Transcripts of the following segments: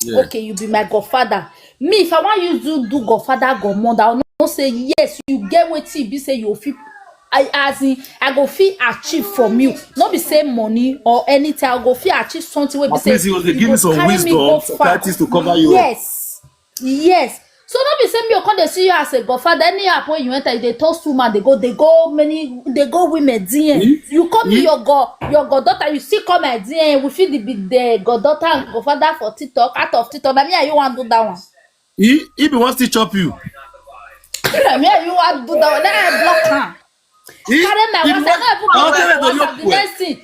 Yeah. Okay, you be my godfather. Me, if I want you to do godfather, godmother, I will not say yes. You get what be say you feel. I go feel achieve from you. Not be say money or anything. I go feel achieve something where be say Please, you give go me some carry me go wisdom, some far. tactics to cover you up. Yes, yes. So don't be saying me come they see you as a godfather. Any app when you enter, they toast woman, they go women DM. You call me your goddaughter, you still come my DM. We feel the goddaughter and godfather for TikTok, out of TikTok. Now me and you want to do that one. He be wants to chop you. Me and you want to do that one. Then I block her. Carry my WhatsApp. The next thing,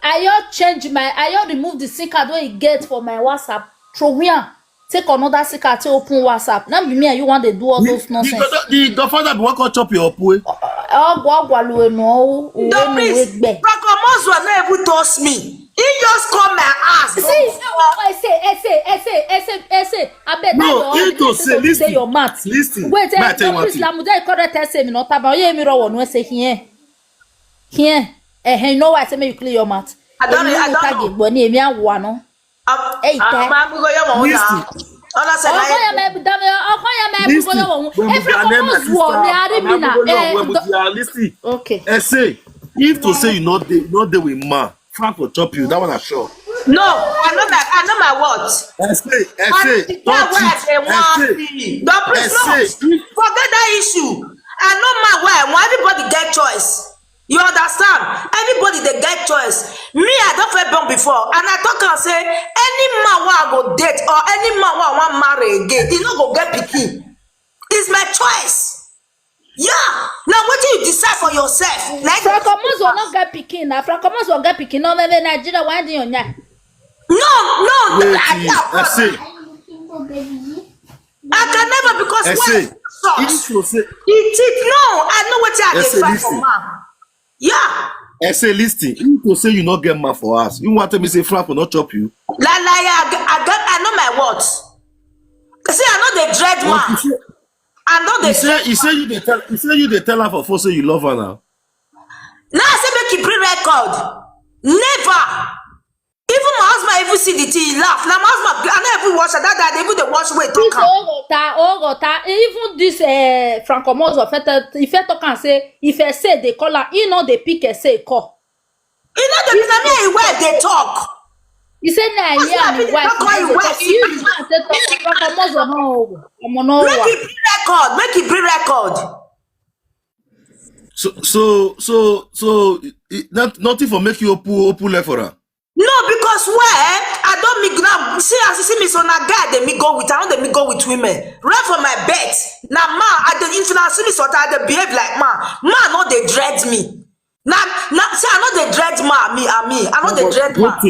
I remove the SIM card where you get for my WhatsApp. Throw me on. Take another SIM card to open WhatsApp. Now be me and you want to do all those nonsense. The godfather be want to chop you up way. No, please. Francomos was not able to toast me. He just called my ass. See, I say. I bet no, he to say, listen. Your mouth. Listen. Wait, please, la muda correct say me not about you. Me raw no say here. You know why I say me you clear your mouth. I don't know. But me no. Hey, listen. Listen. Okay. I say, if to say you not there with man, Frank will chop you. That one I sure. No, I know my words. I say, don't cheat. Forget that issue. I know my way. Everybody get choice. You understand? Everybody they get choice. Me, I don't feel born before, and I talk and say any man want go date or any man want marry again, he no go get picky. It's my choice. Yeah. Now what do you decide for yourself? Like Francomos will not get picky. Now Francomos will get picky. No, maybe Nigeria why do you know? No. I say. I can never because why? No, I know what I get for man. Yeah. I say, listen, you to say you not get man for us. You want me say Frank will not chop you? I know my words. See, I know the dread man. I know the you say you tell her for say you love her now. Now I say make you bring record. Never. Even my husband even see the tea, he laugh. Now my husband, I never watch that they even they watch way talk. Even this Francomos of if I talk and say if I say they call her, you know they pick and say call. You know the where they talk. You say nah, yeah, me wife. Francomos no. Make it bring record. So nothing for make you open left for her. No, because I don't me now. See, as you see me, so now guy they me go with. I don't me go with women. Run for my bet. Now man, I don't influence me so I behave like man. Man, no they dread me. Now, see, I know they dread man. I know they dread man.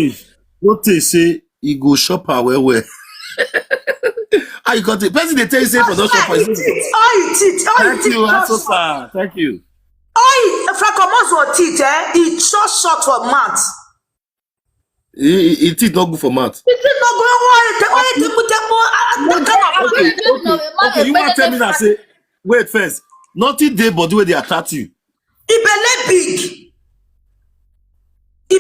What they say, he go shop her where. I got the person they tell you say for those shop. Thank you, that's so far. Thank you. Francomos or teeth, he short for months. It is not good for math. It is not good. Okay. You want to tell me that? Say, wait first. Nothing there, but the way they attack you. He belly big. He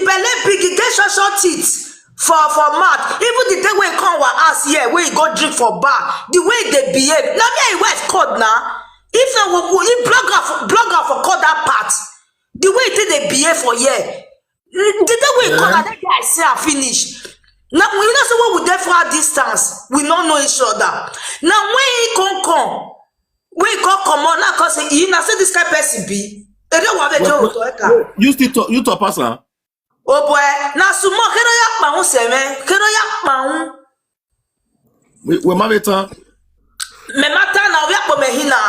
get short teeth for math. Even the day when he come with us here, where he go drink for bar, the way they behave. Now me and wife code now. If he blogger for call that part, the way they behave for here. The day we come and then I say I finish. Now we not say what we there for our distance. We don't know each other. Now when he come, when he come on now cause he now say this kind of person be. They don't want to you still talk, you talk person. Oh boy, now sumo kero yak maun seme, kero yak maun. We maveta. Me mata na yak po mehina.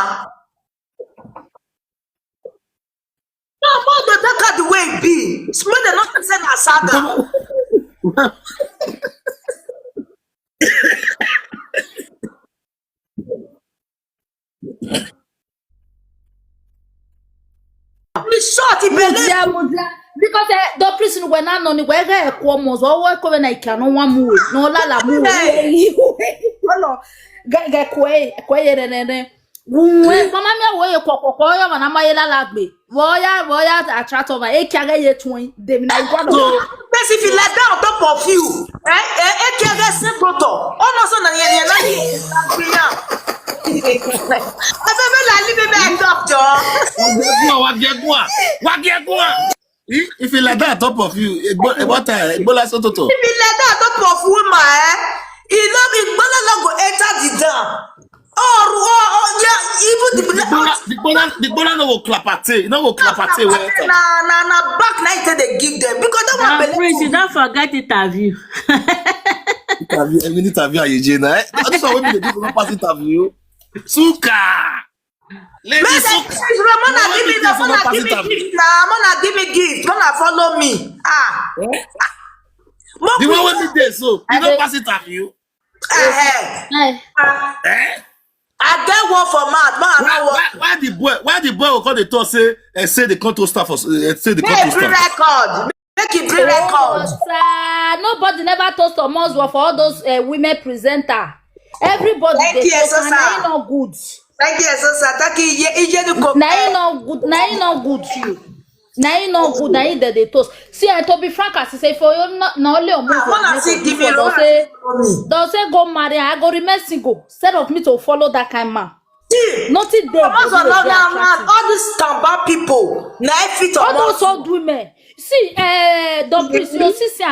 No, more than that the way it be. It's more than not send a saga. It's short, because the prison when I'm on the way, I come was all work when I can no one move. No la move. Get quiet and when mama way kokokoyo na mayela lagbe voya attract over e kiaga ye twin dem na go if you let down on top of you yes, proto. Oh no, so na ye na I feel like living back up, John. If you like that on top of you, what Ebola Sototo. If you let that top of woman, Ebola no go enter the dam. Yeah, even the Ebola no go clapate, no go clapate. Na back night they give them because that one Prince, you don't forget interview. Interview Ayejena. This one when they do no pass interview. Suka. Lady Suka. Ramona give me gift. Ramona give me gift. Gonna follow me. The one when me there, so you don't pass interview. I get one for mouth. Why the boy will call the talk say the control staff say the control staff. Record. Make it bring record. Nobody never toast to Moswa for all those women presenter. Everybody they talk and now not good. Thank you, so thank you. Now not good. Now not good you. Now not good. Now they toast. See, and to be frank, as I say for you, not only on don't say go marry. I go remain single. Instead of me to follow that kind of man. Nothing there. All these Tamba people, all those old women. See, the priest, you see,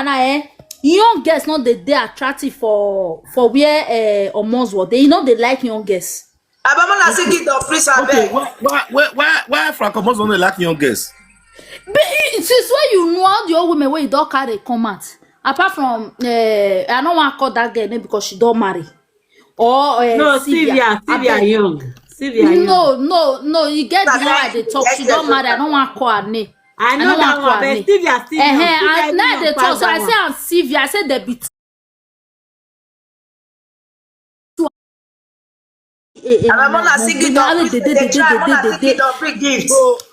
young girls not they attractive for where Omoswo. They they like young girls. Okay, why Frank Omoswo don't like young girls? Since when you know all the old women where you don't carry comment. Apart from I don't want to call that girl name because she don't marry. Or no, Sylvia young. Sylvia young. No, you get the one they talk. She don't marry. I don't want to call her name. I know that one, but Sylvia young. Now they talk. So I say I'm Sylvia. I said they be. I'm gonna sing it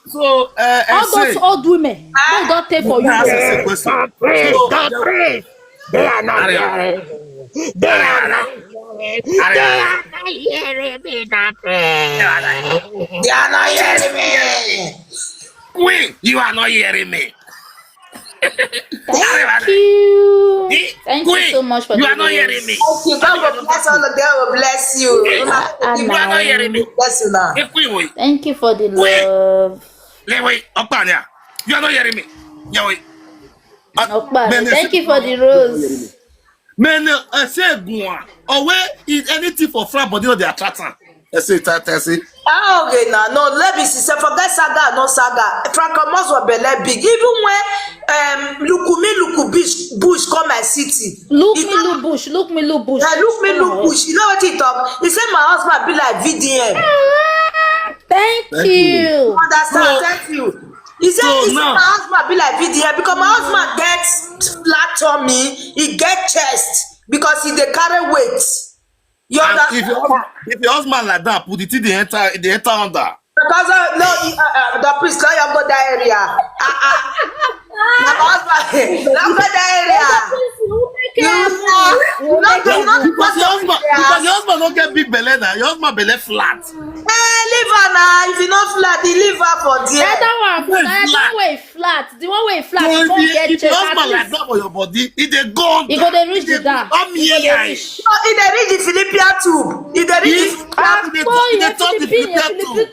So all those old women, they don't take for you. They are not hearing. They are not hearing me. They are not hearing me. Queen, you are not hearing me. Thank you. Thank you so much for you are not hearing me. Thank you. God will bless all of them. Will bless you. You are not hearing me. Bless you now. Thank you for the love. Wait, Okpanya. You are not hearing me. Yeah, wait. Thank you for the rose. Men, I say go or where is anything for flat body or the attractant. I say. Okay, now no. Let me see. Forget saga, no saga. Frank Omoswo belle big. Even when Luku Bush come my city. Look me, Bush. Look me, Bush. You know what he talk? He said my husband be like VDM. Thank you. Understand? Thank you. He said my husband be like VDM because my husband gets flat tummy. He get chest because he dey carry weight. You if your husband like that, put it in the enter under. Because the priest now you go that area. My husband, not go that area. Because your husband don't get big belly now. Your husband belly flat. Leave her now. If you not flat, you leave her for there. That one flat. The one way flat. So if your husband like that for your body, it dey go. You go dey reach the down. Come here. It dey reach the Philippine tube. It dey reach the Philippine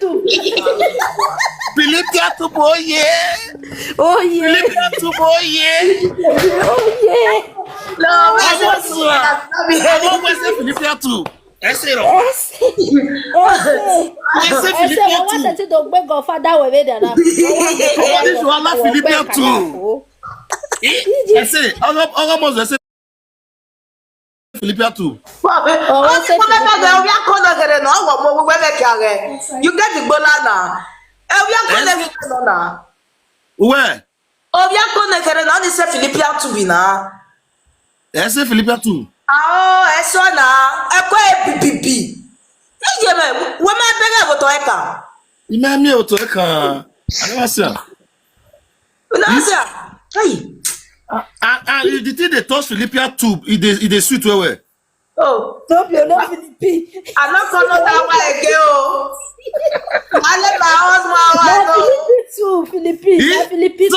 tube. Philippine tube, oh yeah. Philippine tube, oh yeah. No, I always say Philippine tube. Ese ro. Ese Philippine tube. Don't beg God father we dey na. This one na Philippine tube. Ese, almost ese Philippine tube. You get the banana. Where? Philippine tube na. Ese Philippine tube. Eso na. Eko epipipi. Ijeme, we ma bega boto eka. Ime mi oto eka. Anasa. Hey. And the thing they touch Philippine tube, it dey sweet well. Oh, don't be no Philippine. I'm not gonna that way again. I let my husband Philippine. So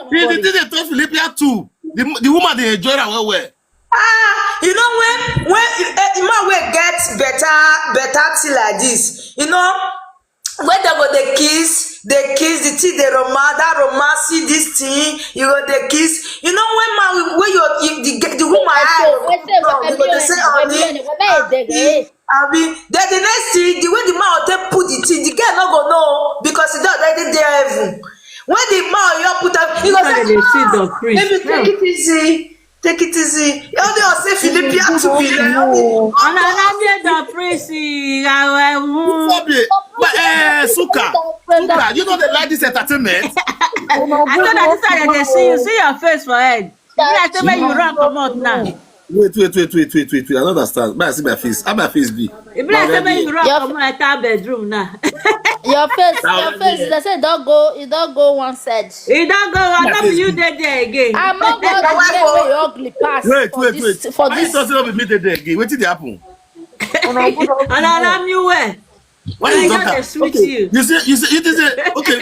the thing they touch Philippine tube, the woman they enjoy that well. You know when better thing like this. You know, when they go the kiss, the thing, the romance, this thing, you go the kiss. You know when the woman you go to say then the next thing, the way the man will put the thing, the girl not go know because he don't already there heaven. When the man you put up, he go say, maybe take it easy. Take it easy. You only say Philippia to be there. And I'm here to praise you. Suka, you know they like this entertainment. I thought that this time they see your face for head. I tell you run come out now. Wait. I don't understand. I see my face. How my face be? If I tell you run come out that bedroom now. Your face. They say don't go one side. It don't go. I thought you dead there again. I'm not going to ugly pass. Wait. For this, doesn't be meet there again. What did happen? And I'm you where? Why you don't okay. you? You say okay.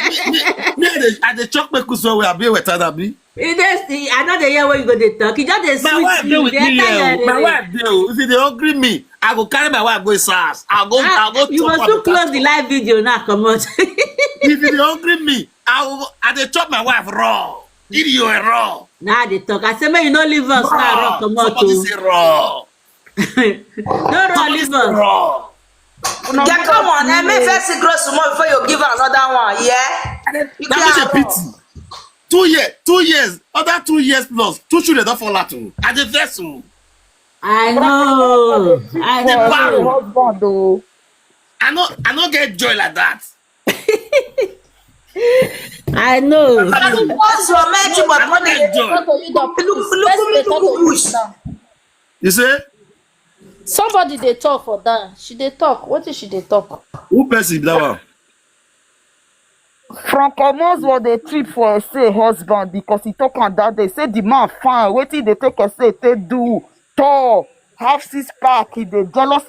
Me at the Kpekus so we are be with Tadabi. I know the year where you go to talk. You just My wife deal with me. My wife deal. If they hungry me, I go carry my wife go SARS. I'll go. You must to close the live video now. Come on. If they hungry me, I dey chop my wife raw. Eat you raw. Now they talk. I say, man, you don't leave us now. Raw, come on. Somebody say raw. No raw, leave us. Raw. Yeah, come on. I may first grow some more before you give her another one. Yeah. That is a pity. 2 years, other 2 years plus, 2 children don't fall out. At the vessel. I know. I don't get joy like that. I know. What's romantic but money? You say? Somebody they talk for that. She they talk. What is she they talk? Who person that one? Francois was the trip for say husband because he talk on that day. Say the man fine. Waiting they take a say they do tall half 6 pack. He they jealous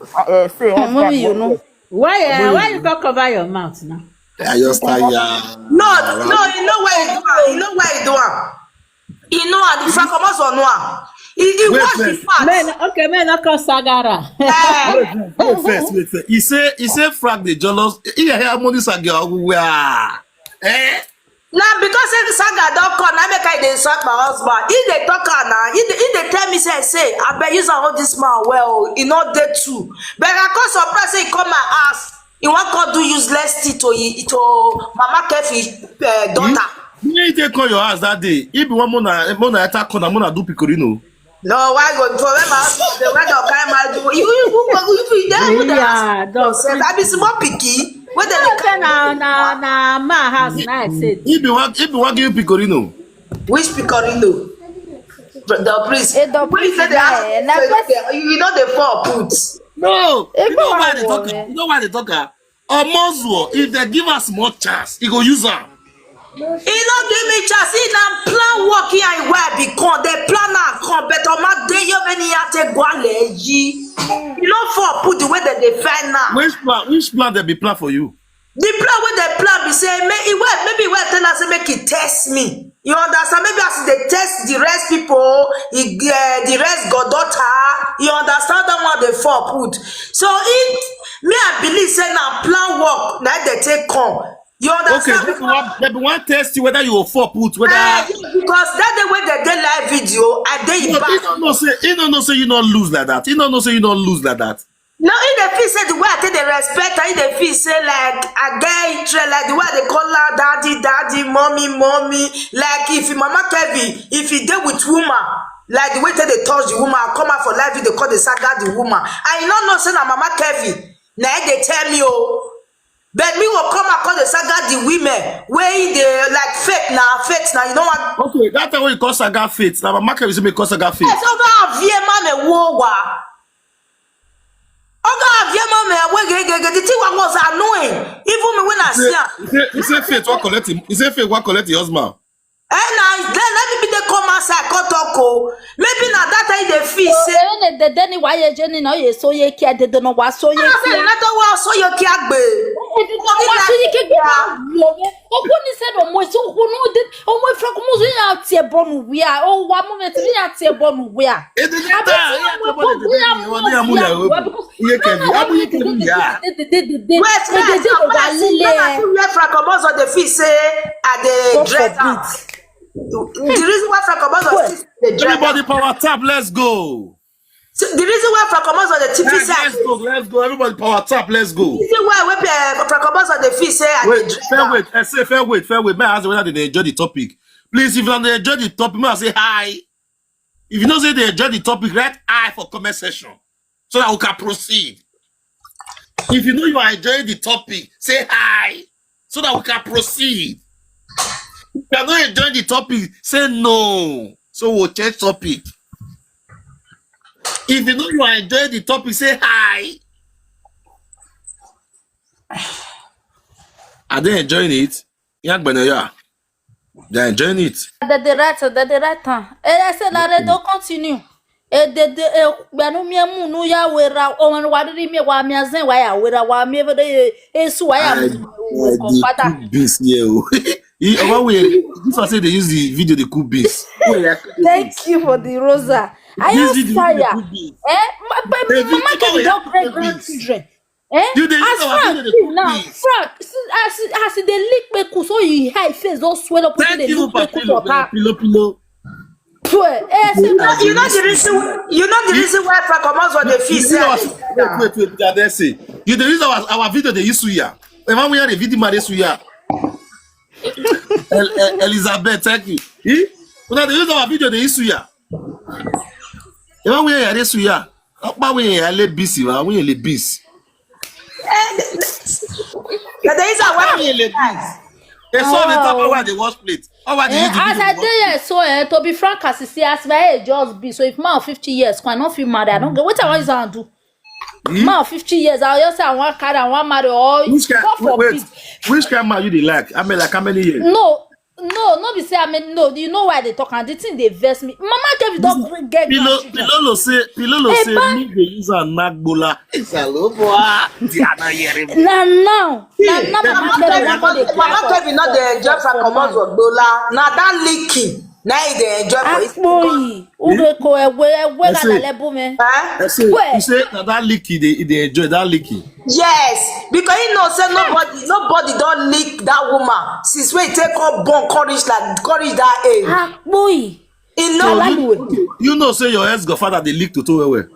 say husband. You know. Why you don't cover your mouth now? I just tired. No, you know why you do it. You know why you do it. You know the Francois on one. He wash his fat. Men, not call Sagara. Wait first. He say Frank the jealous. He hear money Saga where? Now because the Saga don't come, I make I dey insult my husband. If they talk now, if they tell me say, I bet use all this man well, he not there too. But I cause surprise say he come my ass. He want to do useless thing to Mama Kefi daughter. You take call your ass that day. If you want mona attack on mona do picorino. No, why go for them house? The weather kind man do you there with that? That be small picky. What they na my house now I said. If you want give you picorino. Which picorino? The priest. The priest you know the 4 puts. No, you know why they talk. You know why they talk. Omozuo, if they give us more chance, he go use her. He don't give me chance. He don't plan work here and where become. They plan and come, but on my day you many ate gualeji. You know for put the way that they find now. Which plan they be plan for you? The plan with the plan be say maybe we tell us make it test me. You understand? Maybe as they test the rest people, the rest goddaughter. You understand that one they for put. So if me I believe say now plan work that they take come. You understand? Okay, they want test you whether you will fall put whether because that the way they did live video and they he don't know say you not lose like that. He don't know say you not lose like that. No, if they feel say the way I take the respect, and if they feel say like I get interest, like the way they call her daddy, mommy, like if Mama Kevi, if he deal with woman, like the way they touch the woman, come out for life, they call the saga the woman. I don't know say na Mama Kevi, now they tell me but me will come and call the saga the women where they like fake now, you know what? Okay, that's how you call saga faith. Now Mama Kevi say me call saga faith. Yes, over vie mama wowa. The thing was annoying. Even me when I see her. He say faith what collect him. He say faith what collect the husband. And let me be the come outside talk. Maybe now that time they feel say. Then why you journey now you so you care they don't know what so you care. So you care be. Okuni said o mo so okunu de o mo fra ko mo so ya tie bonu we a o wa mo me tie ya tie bonu we a. Because Yeah, Kevin. How you Kevin? Yeah. Wait, where Francois on the feet say at the dress out. The reason why Francois on the dress. Everybody power tap. Let's go. So the reason why Francois on the TV say. Let's go. Everybody power tap. Let's go. The reason why Francois on the feet say at the dress out. Fair wait. May I ask whether they enjoy the topic? Please, if you don't enjoy the topic, may I say hi. If you don't say they enjoy the topic, write I for comment section so that we can proceed. If you know you are enjoying the topic, say hi so that we can proceed. If you are not enjoying the topic, say no so we'll change topic. If you know you are enjoying the topic, say hi. Are they enjoying it? Yeah, they're enjoying it. The right time. I said that don't continue. No ya wera on wadri me wa me azen wa ya wera wa me every esu wa ya cook beans here. This was say they use the video they cook beans. Thank you for the rosa. I am tired. Mama can don't great grandchildren. As Frank now, Frank, as they lick Kpekus, so you high face don't swell up with the lick Kpekus. Pillow. You know the reason why Francois on the feet say. Wait. You the reason our video they use to here. When we had a video made here. Elizabeth, thank you. When the use our video they use to here. When we had this here. But we are busy. We are busy. There is a way. They saw the top over the wash plate. As I did, so to be frank, as you see, as my age just be. So if man 50 years, can not feel mad. I don't get what I want to do. Man 50 years, I just say I want car, I want marry or which kind man you like? I mean, like how many years? No, be say I mean no. Do you know why they talk and the thing they vex me? Mama Kevin don't get Pilolo say me they use a nagbola. It's a low boy. now Mama Kevin not the enjoy Francois Dola. Now that leaking. Now they enjoy for it. You say that leaky they enjoy that leaky. Yes, because you know say nobody don't lick that woman since we take up born courage that age. You know say your ex godfather they leak to well. There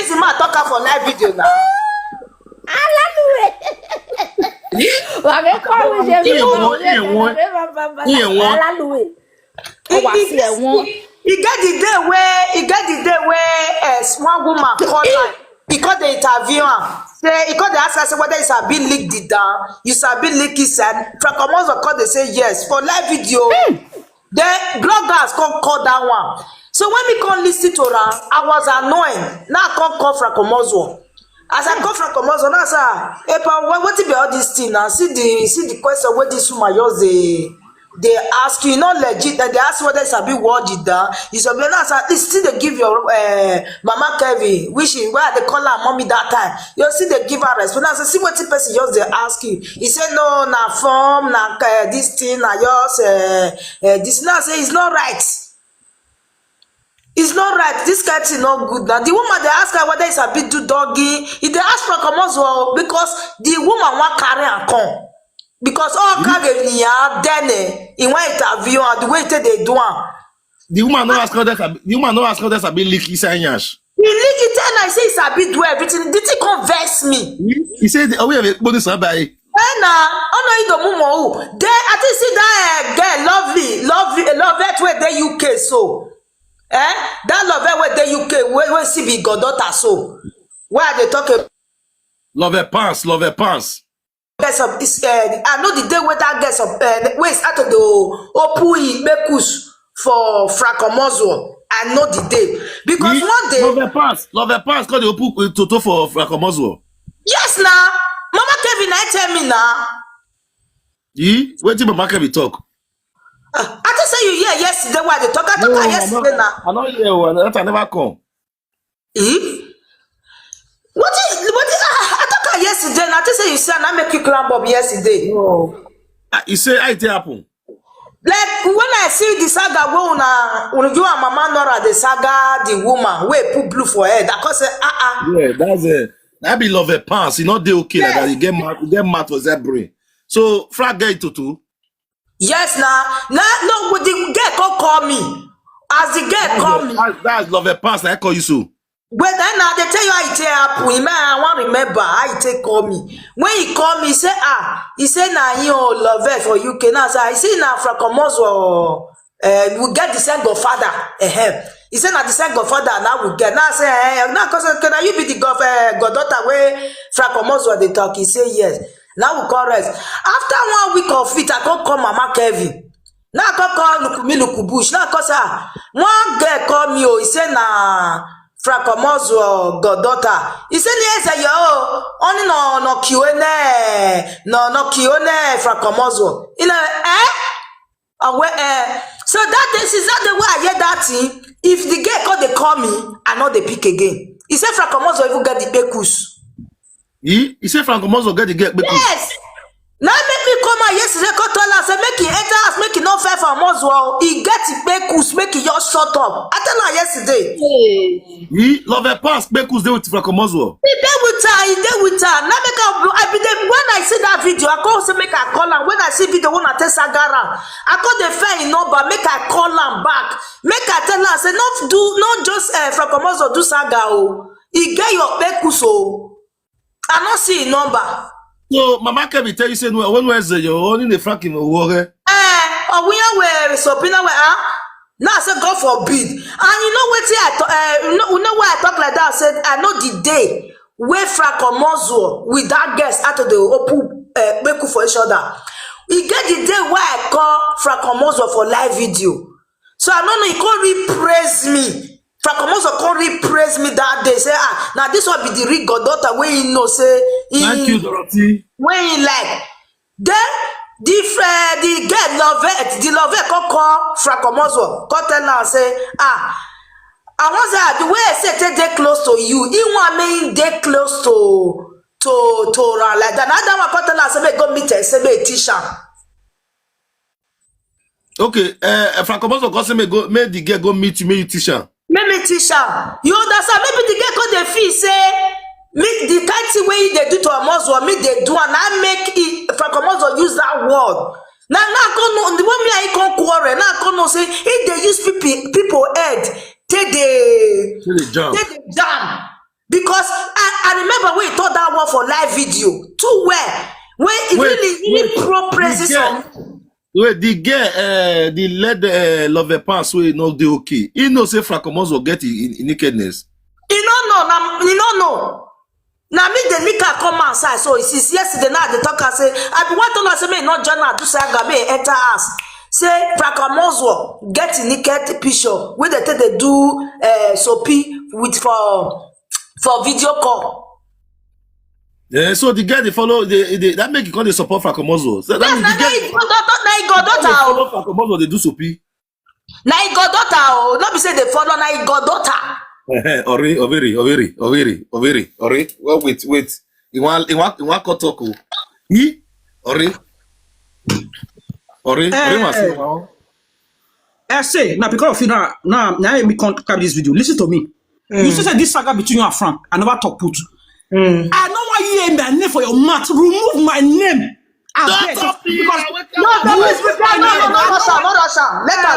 is a man talking for live video now. He get the day where one woman called her because they interview her. Because they ask her whether it's a been leaked it down, you sabi leak it said. Francois call they say yes for live video. The bloggers can't call that one. So when we can't listen to her, I was annoyed. Now I can't call Francois. As I come from Komodo, now sir, what be all this thing now? See the question where this woman just they ask you, not legit, and they ask whether it's a bit worded down. You say, now sir, still they give your Mama Kevin, wishing where they call her mommy that time. You see they give her response. Now see what the person just they ask you. He said no, na form, na this thing, na yours, this. Now say it's not right. It's not right. This cat is not good. Now the woman they ask her whether it's a bit too doggy. If they ask for Komodo because the woman want carry and come. Because all carry then in one interview and the way they do it. The woman no ask her that. The woman no ask her that a bit leaky sanyash. He leak it and I say it's a bit do everything. Did he converse me? He said, "Oh, we have a bonus by." No, then I think see that girl lovely where they UK so. That love where the UK where see be goddaughter so where they talk about love pants. Yes, I know the day where that gets up where it's out of the Kpekus for Francois. I know the day because one day love pants called the Opu Toto for Francois. Yes, now Mama Kevin, I tell me now. Wait till Mama Kevin talk. I just say you hear yesterday why they talk. I talk yesterday now. I know you hear that I never come. What I talk yesterday now. I just say you say I make you climb up yesterday. No. You say I it happen. Like when I see the saga when you and Mama Nora the saga the woman wey put blue for head, I can say Yeah, that's it. That be love a pants. You know they okay like that. You get mad for that brain. So Frank get it too. yes no with the girl call me as the girl call me. That's love a pants. I call you so. But then now they tell you how it happen. I want to remember how it call me. When he call me, he say nah you Lovth for UK. Now say I say now from Komoso we get the same godfather. He said now the same godfather now we get. Now say now cause can you be the goddaughter where from Komoso they talk? He say yes. Now we call rest. After 1 week of it, I can't call Mama Kevin. Now I can't call Lukubush. Now cause one girl call me. He say nah. Fracomoso goddaughter. He said yes, yo. Only no Q&A, no Q&A Fracomoso. You know, so that is that the way I hear that thing. If the girl call they call me, I know they pick again. He said Fracomoso even get the Kpekus. He said Fracomoso get the Kpekus. Yes. Now make me come out yesterday, go tell us, make it enter us, make it not fair for Moswell. He get Kpekus, make it just shut up. I tell her yesterday. He love a pass, Kpekus there with Fracomoso. He there with her. Now make her, I be there, when I see that video, I call say make her call her. When I see video, when I tell Sagara, I call the fair number, make her call her back. Make her tell her, say, not just Fracomoso do Saga, oh. He get your Kpekus, oh. I not see a number. So Mama Kevin tell you say when was you only the Frank in war? We are so now I said God forbid. And you know what you know why I talk like that? I said I know the day where Fracomoso with that guest after the open Kpekus for each other. We get the day where I call Fracomoso for live video. So I don't know he can't praise me. Fracomoso can't praise me that day. Say now this will be the real goddaughter where you know say thank you, Dorothy. when he like then the girl Lovth call Fracomoso call tell her say I want say the way I say they close to you he want me they close to like that. Now that one call tell her say make go meet her say make teach her. Okay, Fracomoso call say make the girl go meet you, make you teach her. Make me teach her. You understand? Maybe the girl call the fee say make the kind thing way they do to a Muslim, make they do and I make it Fracomoso use that word. Now the way me I can quarrel. Now I know say if they use people head, take the jam. Because I remember when he taught that word for live video too well. When it really pro praises on. Wait, the girl, the lead love a pass way not the okay. He know say Fracomoso get in nakedness. He don't know. Now me the nika come outside. So it's yesterday now the talker say I be want to say me not journal do say I me enter us. Say Fracomoso get in naked picture where they do soapy with for video call. Yeah, so the guy they follow that make you call they support Fracomoso. So that means he follow Fracomoso they do soapy. Now he got daughter, not be say they follow now he got daughter. Ori. Well, wait. You want kotoko. He? Ori. I say now because of you now me can't carry this video. Listen to me. You say this saga between you and Frank. I never talk put. I know why you aim my name for your mouth. Remove my name. Let her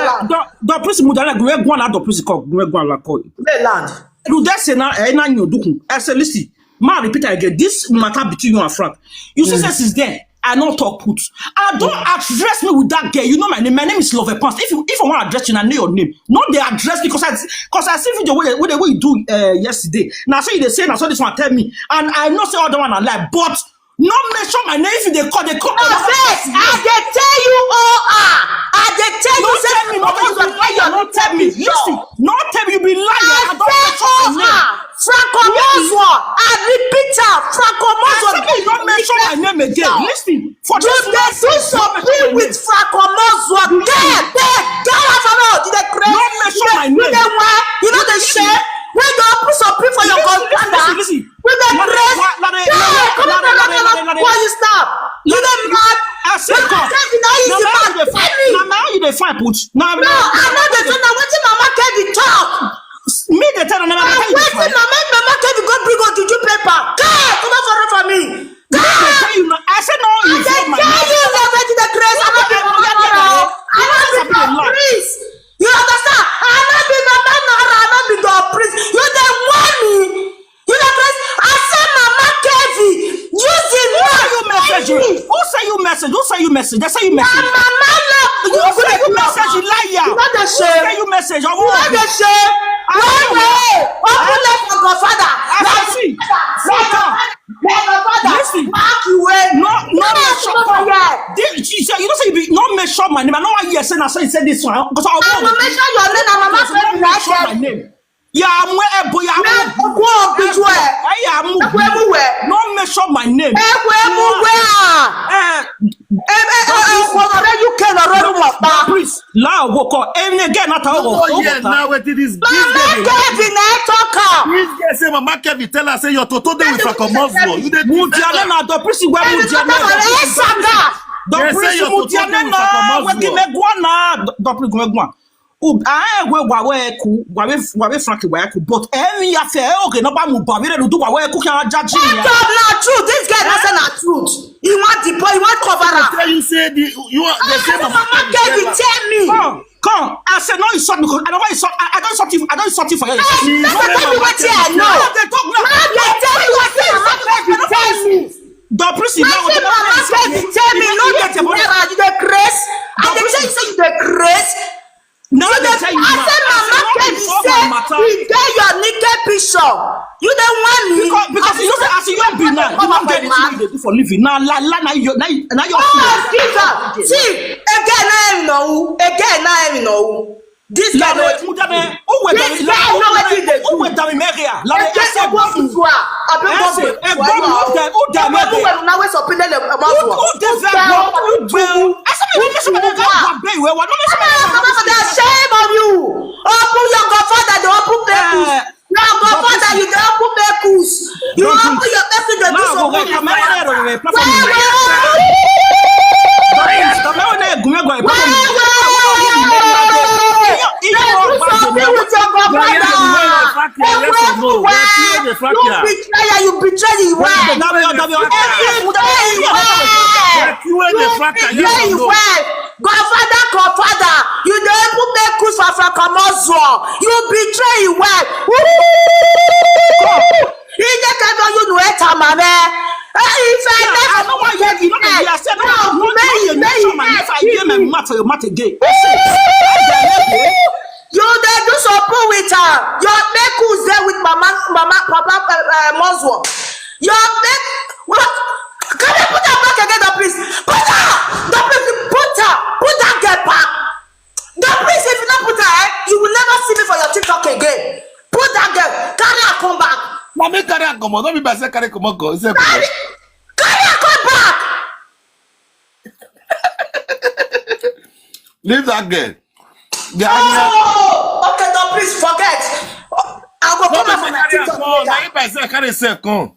land. The police mudala go one out the police call. Go one call. Land. Do that say now? Na you do. I say listen. Ma repeat again. This matter between you and Frank. You say since then I not talk put. And don't address me with that girl. You know my name. My name is Lovth. If I want to address you, I know your name. Not they address me because I see video way you do yesterday. Now say they say now so this one tell me, and I know say other one I lie, but not mention my name if they call. No, first, I dey tell you I dey tell you say me. Don't tell me. Listen, not tell me you be lying. I say Fracomoso. I repeat her. Fracomoso. Don't mention my name again. Listen, for you dey do something with Fracomoso. Get out of here. Did they crazy? Don't mention my name. You know the shame. When you put something for your commander, with the grace, why you stop? You don't mad. I said, now you fine put. Now No, I'm not the son. I'm waiting Mama Kevin talk. me the tell never I'm tell you waiting fine. Mama Kevin go bring on juju paper. God, come on for me. Me the tell you now. I said no, you They for my tell you that to the grace. I'm not be Mama Nora. I'm not be the priest. You understand? I'm not be Mama Nora. I'm not be the priest. You the money. You the priest. I said Mama Kevin. Using Who say you message? Who say you message? They say you message. Mama love. Who say you message? You liar. You not the Who shame. say you message? I You not want the shame. Wait. Open left for Godfather. see. Listen. Mark you way. No, she said, you don't say you be not mention my name. I know why you say I say this one because I I will mention your name and Mama Kevin mention my like name. Yeah, I'm where boy. I'm no mention my name. Please, now walk on. And again, not Oh yeah, now what it is? This guy say Mama Kevin tell her say your toto dey with Frakomoswo. You dey Mudiane na do prisi we Mudiane. Do prisi Mudiane na we gi megwa na do prisi megwa. We Frankie ku but any affair okay no ba mu ba we do wa we ku kan judge me. Not true. This guy doesn't not truth. He want the boy, he want cover up. tell you say the you are the same Mama Kevin tell me. Come. I said no, it's short because I don't want short. I don't short you for you. That's tell me what I know. They talk now. They tell me what Mama Kevin tell me. The prison now. Mama Kevin tell me no get you the grace. And they tell you say you the grace. Now they tell you now. I said Mama Kevin say we get your naked picture. You don't want me because you know say as you be now. You don't get anything you do for living. Now now you Jesus. See again I know. This guy know what he dey do. Who went down in Meria? La Who shame on you. Open your Godfather, the open Kpekus. Your Godfather, you the open Kpekus. You open your Kpekus, the do you betray the wife. Godfather, you don't put Kpekus for Frakomoswo. You betray your wife. He just can't you know it, mama. If I know what you did, you dey do support with her. Your Kpekus there with Papa Moswo. Your what? Can you put her back again, the priest? Put that girl back. The priest, if you not put her, you will never see me for your TikTok again. Put that girl. Carry her come back. Mommy carry her come on. Don't be by say carry come on go. Carry her come back. Leave that girl. Oh, okay, don't please forget. I will come out from my TikTok later. Now if I say carry say come.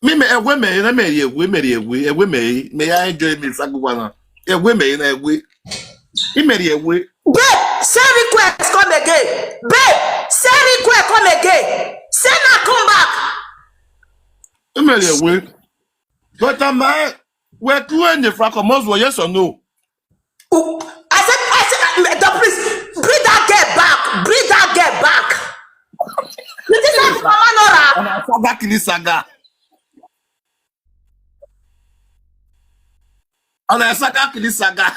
Me I enjoy me sagwana. Babe, send request come again. Babe, send request come again. Send her come back. But we're doing the Frakomoswo, yes or no? I said, the priest, bring that girl back. You think that's Mama Nora? Saga Kilisaga.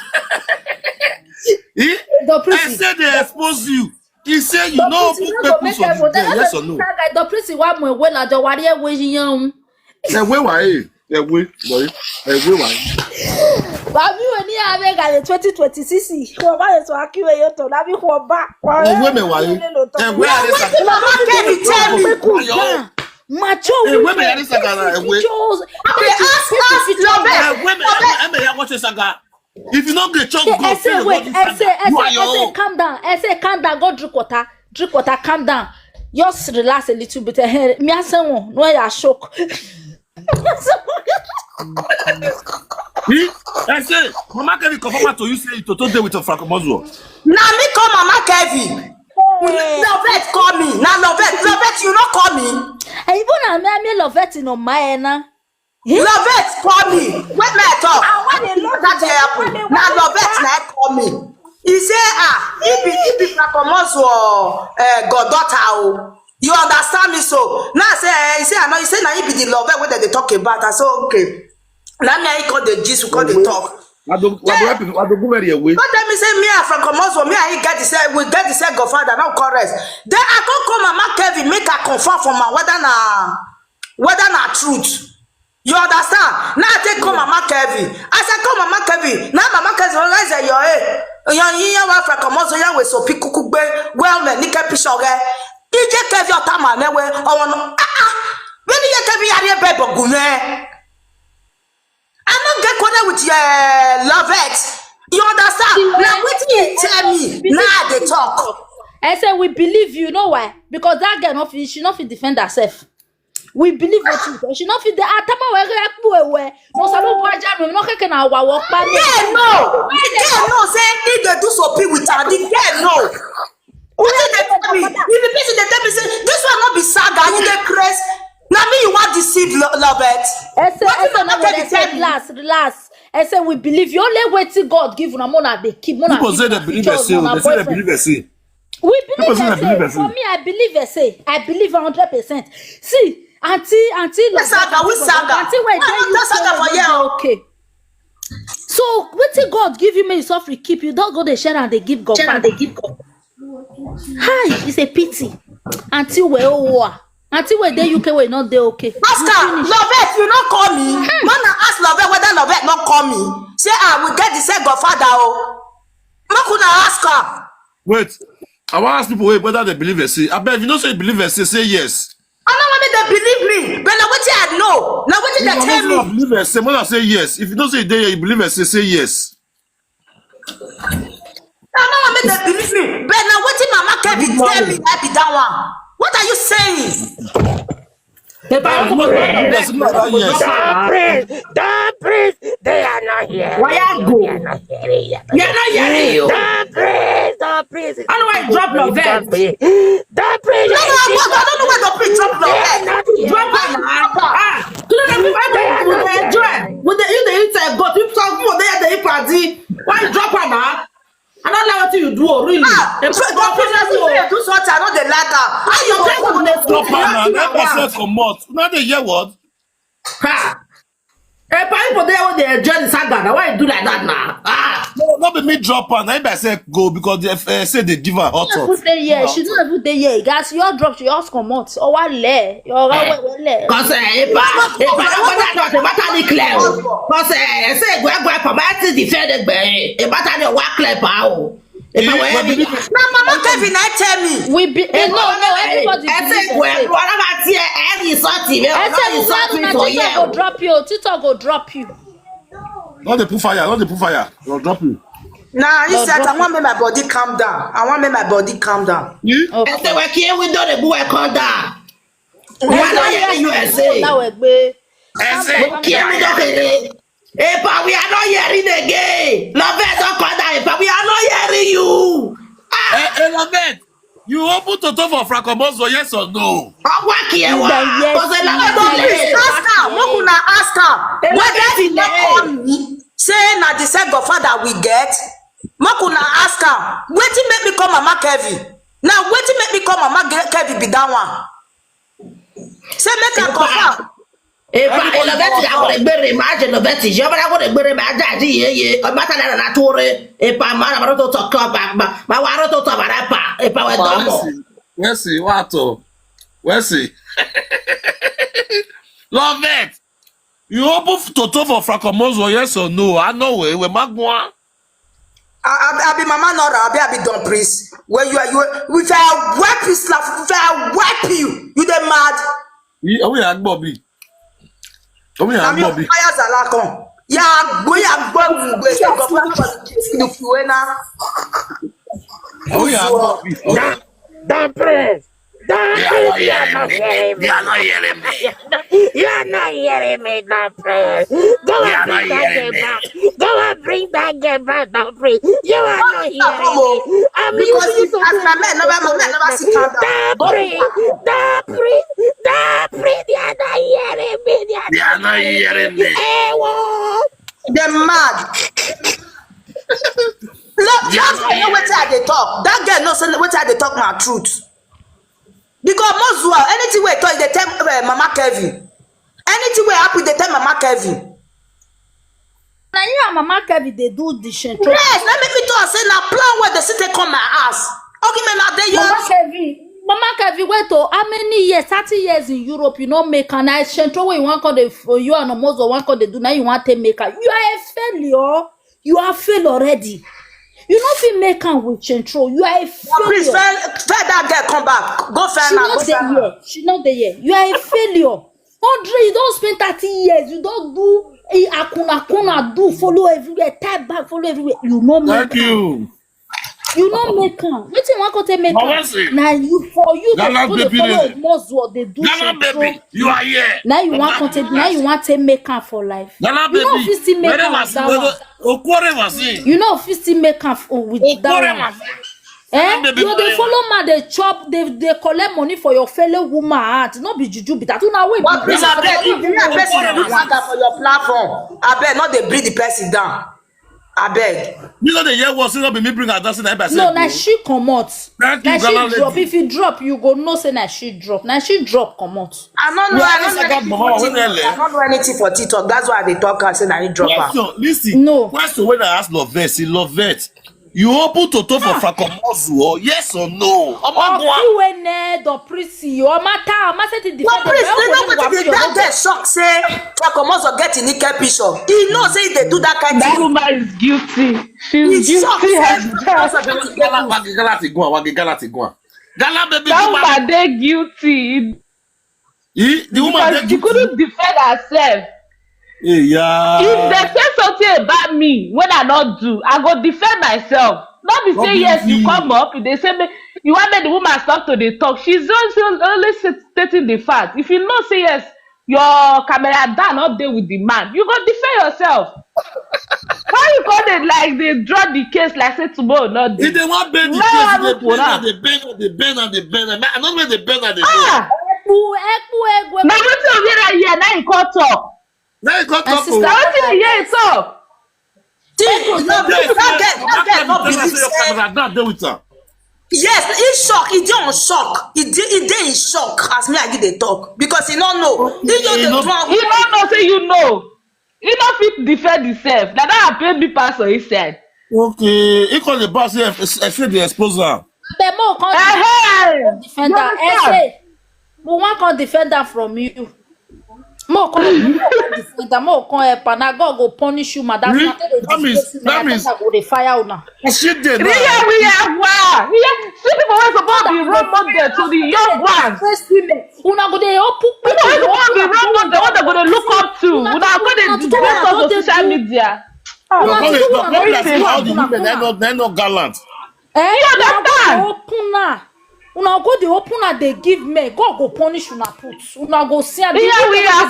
I said they expose you. He said you know who Kpekus on the day, yes or no? The priest wa mo we la jo wari e we yan. Babi we ni ave ga 2026. Ko ba le so akiwe yo to na bi ko ba. Mama Kevin tell me. Macho. Women are Saga. If you don't get chunk, go. Calm down. Calm down. Go drink water. Calm down. Just relax a little bit. Me no ya shock. I say, Mama Kevin confirm to you say to day with a Francomozo. Now me call Mama Kevin. Loveth call me. Now Loveth, you not call me. And even me Loveth in my na. Loveth call me. Wait me talk. Now Loveth na call me. He say he be Francomozo goddaughter. You understand me so? Now say he say I know. He say now he be the Loveth what they talk about. I say okay. Now me I call the gist, we call the talk. I don't go very away. Don't tell me say me from Comoso, me I get the say we get the say godfather now correct. Then I go call Mama Kevin make her confirm for my whether na truth. You understand? Now I take call Mama Kevin. I say call Mama Kevin. Now Mama Kevin realize that you're wa from Comoso ya we so pikuku gbe well me ni ke pishoge. DJ Kevin otama newe owono when you Kevin ya be bogunye. I'm not get connected with your Loveth. You understand? Now what you tell me? Now they talk. I say we believe you. Know why? Because that girl she not fit defend herself. We believe what you. She not fit the atama where no salo waja no keke na wa work pa. Yeah, no. Yeah, no. Say if they do something with her, the girl no. What did they tell me? If the person they tell me say this one not be saga, you get crazy. Now me you want deceive Loveth. I say relax. I say we believe you. Only wait till God give una mona they keep mona. People say they believe it. They say they believe it. We believe it. For me, I believe it. I believe 100%. See, auntie. Saga, we saga. Auntie, wait, okay. So what till God give you me yourself we keep you don't go the share and they give God. Hi, it's a pity. Until we Until we there UK we not there okay. Oscar, Loveth, you not call me. Man, ask Loveth whether Loveth not call me. Say we get the said godfather. Man could ask her. Wait, I want to ask people whether they believe it. Say, I bet if you don't say believe it, say yes. I don't want me to believe me. But now what I know. Now what did they tell me? Believe it, say more than say yes. If you don't say there, you believe it, say yes. I don't want me to believe me. But now what did Mama Kevin tell me that be that one? What are you saying? Don't praise. They are not here. Why I go? They are not hearing you. You're not hearing you. Don't praise. How do I drop Loveth? Don't praise. No, I don't know where the preach drop Loveth. Drop her. You know that people with the inside got you talk more there the party. Why drop her now? I don't know what you do, really. Do something, I know they like her. How you going to Stop her now. That person come out. Now they hear what? Ha! Hey, people there with their journey saga. Now why you do like that now? No, not be me drop her. Now I say go because they say they give her hot sauce. She don't put the year. Guys, your drop, she just come out. Oh, what le? Your Because if I don't declare. Because say go for defend it. If I don't work like power. Now, Mama Kevin, I tell me. We be no, everybody. I say whatever here any sorting. Tito go drop you. Tito go drop you. Not the put fire. They'll drop you. Nah, you said I want me my body calm down. I say we're here we don't the boy calm down. We are not here in USA. I say Epa, we are not hearing again. Loveth don't call that. Epa, we are not hearing you. Hey, Loveth, you open to talk for Francomozo, yes or no? Ask her. Whether she not call me, say na the said godfather we get. Makuna ask her. Waiting make me call Mama Kevin. Now waiting make me call Mama Kevin be that one. Say make her confirm. Loveth I want to bury imagine Loveth is your I want to bury my daddy ye a matter than a Tori if I'm not to talk about my water to talk if I were Let's see what let's see. Loveth, you open to talk for Francomozo, yes or no? I know we magwa. I be Mama Nora, I be Don Priest. Where you with a wipe you slap, with a wipe you. You the mad. Oh yeah, Bobby. Oh yeah, Bobby. Fires are like on. Yeah, go ya go Oh yeah, Bobby. Don't praise. You are not hearing me. You are not hearing me. Don't praise. Go and bring that girl back. Go and bring that girl back now, please. You are not hearing me. I'm Because using you to as do my man never see calm down. Go to they are not hearing me. They are not hearing me. Hey, what? them mad. Look, that's why you know what they talk. That girl knows what they talk my truth. Because most well, anything we talk, they tell Mama Kevin. Anything we happen, they tell Mama Kevin. Now you and Mama Kevin, they do the shit. Yes, let me talk. Say now plan where the city come my ass. Okay, me now they Mama Kevin, wait to how many years? 30 years in Europe, you know, make an ice central where you want to for you and almost one call they do now you want to make her. You are a failure. You are failed already. You not fit make am with central. You are a failure. Please, tell that girl come back. Go find She her. not there yet. She not there yet. You are a failure. Andre, you don't spend 30 years. You don't do akuna do follow everywhere. Type back follow everywhere. You no make. Thank you. You no make am. Wetin wan come take make am? na you for you to Ghana go dey baby follow lady. Omozuo dey do Ghana central. baby, you are here. Now you want content. Now you want to make am for life. Ghana You know baby. if you still make am with that one. Okwore machine. You know if you still make am with Okwore that one. machine. You dey follow man dey chop dey collect money for your fellow woman heart. No be juju be that. Una wey But please, I beg, if you be. are person do matter for your platform, I beg not they bring the person down. I beg. You know the year was not be me bring her dancing that No, na she comot. Thank Na you, she Ghana drop. lady. If you drop, you go know say na she drop. Na she drop comot. I don't know. I don't know anything for TikTok. That's why they talk and say I need drop her. Question, listen. No. Question when I ask Lovth, you open to talk for Fakomozu, yes or no? Ofi ne do prisi o mata say the But please, they know what they that get shocked say Fakomozu get in Kpekus. He knows say they do that kind of That thing. woman is guilty. She's He's shocked. guilty. Ghana baby, That woman, they guilty. the woman Because she couldn't defend herself. yeah. If they say something about me when I not do, I go defend myself. Not be say yes, you come up. If they say me, you want me the woman stop to the talk. She's only stating the fact. If you not say yes, your camera down up there with the man, you go defend yourself. Why you call it like they draw the case like say tomorrow not If do? they want bend the No, case, no, they bend. I don't know the bend and the bend. Ah, now what you hear here? Now you call talk. Now you got And talk. sister- Now what you hear talk? That girl not believe say. Yes, he shock. He dey on shock. He dey in shock as me I give the talk because he don't know. He just dey You don't know, say you know. You don't fit defend yourself. Now that I pay me pass on his side. Okay, he call the boss here, explain the exposure. But more come Hey, defend that. Say, we want come defend that from you. More come defend that. More come help and God go punish you, madam. That means go dey fire una. shit there now. we have wow. See people who supposed to be role model to the young ones. First women, una go dey open. People who supposed to be role model, what they going to look up to. Una go dey debate on social media. All the women, they're not gallant. Una go dey open na dey give men. God go punish una put. Una go see am. Here we are,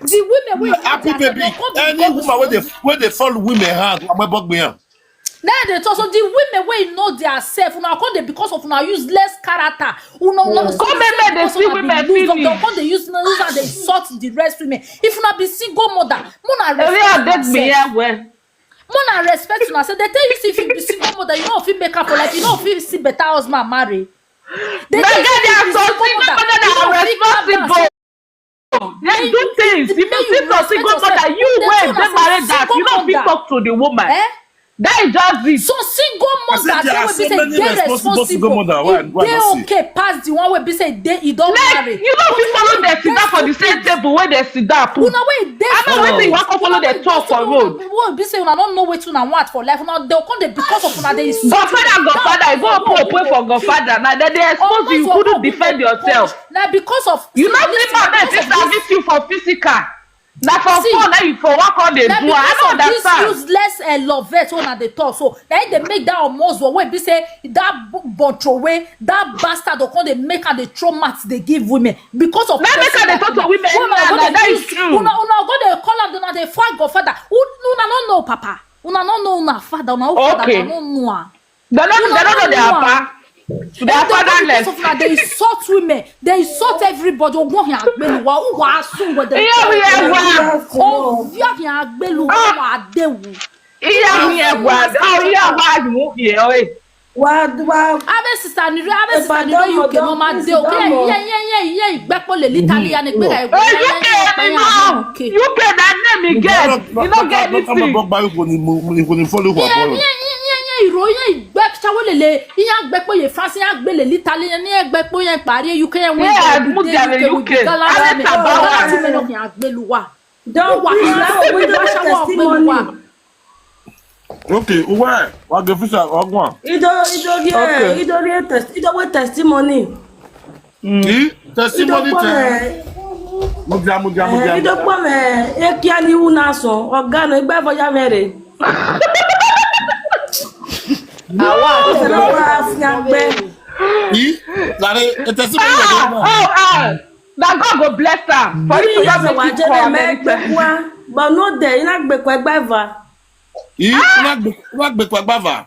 The women wey Happy baby, any woman where they fall women hand, now they talk so the women wey know their self una come dey because of una useless character una Come make they see women finish. dem come dey use and dey insult the rest women if una be single mother muna respect una say they tell you say if you be single mother you no fit make am for life you no fit see better husband marry. They tell you say you be single mother you no fit calm down. They do things. If you see for single mother, you wait, they marry that. You don't fit talk to the woman. That is just it. So single mother they will be say dey responsible. They okay pass the one wey be say he don marry. You don't fit follow them sit down for the same table where they sit down. Una wey dey I know wetin you wan come follow them talk for road. People be say una don't know wetin una want for life. Una dey come dey because of una dey. Godfather, you go pray for Godfather. Now they expose you, you couldn't defend yourself. Now because of you not sleep on them, they service you for physical. That for See, fun, you for what all they do. na I because don't of this understand. useless Lovth one they talk. So then they make that almost way. Be say that botro way, that bastard don't come they make and they throw mats they give women because of. Let me say they talk to women. That is true. Una go they call am una they fight godfather. Una no know papa. Una no know una father. Una father. Okay. Una no know. They don't know their papa. They are fatherless. They insult women. They insult everybody. Ogun hin agbelu wa o wa sun we dey. Oh, via hin agbelu wa adewu. Iya mi egwa. Oh, iya wa mu ye oye. Ave sister ni UK mama de o. Ye igbepo le Italian ni pe ka UK, UK that name again. You don't get anything. Ìròyìn ìgbẹ́ ṣàwọ́lẹ̀lẹ̀ ìyá gbẹ́pọ̀ yẹ France ìyá gbẹ́lẹ̀ l'Italie ní ẹgbẹ́pọ̀ yẹn parí UK yẹn wọ́n UK with Galata tí mẹ́lọ kì í àgbẹ̀lúwà. Okay, where? What the fish are ogwan? Ido testimony. Testimony time. Mudia. Ido po me e kia ni una so organo egbe foja mere. That God go bless her. For you to just make it come. But no there, ina gbe ko egbe va. Ina gbe ko egbe va.